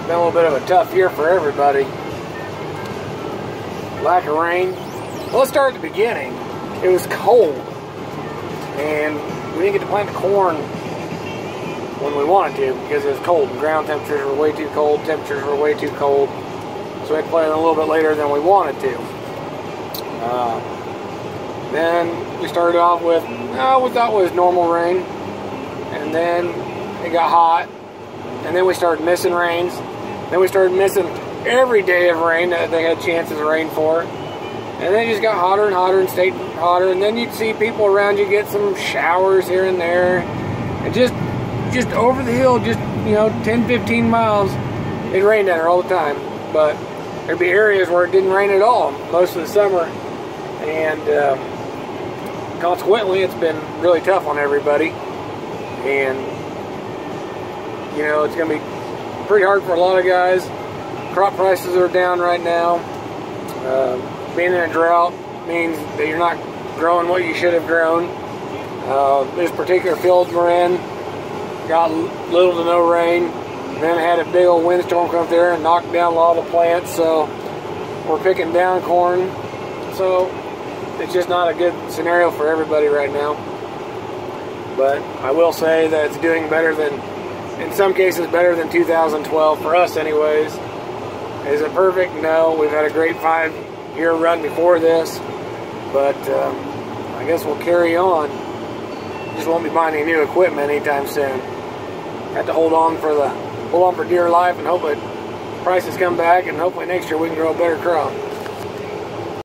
been a little bit of a tough year for everybody. Lack of rain. Well, let's start at the beginning. It was cold, and we didn't get to plant the corn when we wanted to because it was cold. And ground temperatures were way too cold. Temperatures were way too cold. So we had to plant it a little bit later than we wanted to. Then we started off with, we thought it was normal rain. And then it got hot. And then we started missing rains. Then we started missing every day of rain that they had chances of rain for. And then it just got hotter and hotter and stayed hotter. And then you'd see people around you get some showers here and there. And just over the hill, just, 10, 15 miles, it rained down there all the time. But there'd be areas where it didn't rain at all most of the summer. And consequently, it's been really tough on everybody. And, it's going to be pretty hard for a lot of guys. Crop prices are down right now. Being in a drought means that you're not growing what you should have grown. This particular field we're in got little to no rain. Then had a big old windstorm come up there and knocked down a lot of the plants. So we're picking down corn. So it's just not a good scenario for everybody right now. But I will say that it's doing better than, in some cases, better than 2012 for us anyways. Is it perfect? No. We've had a great 5-year run before this. But I guess we'll carry on. Just won't be buying any new equipment anytime soon. Have to hold on for dear life and hope that prices come back, and hopefully next year we can grow a better crop.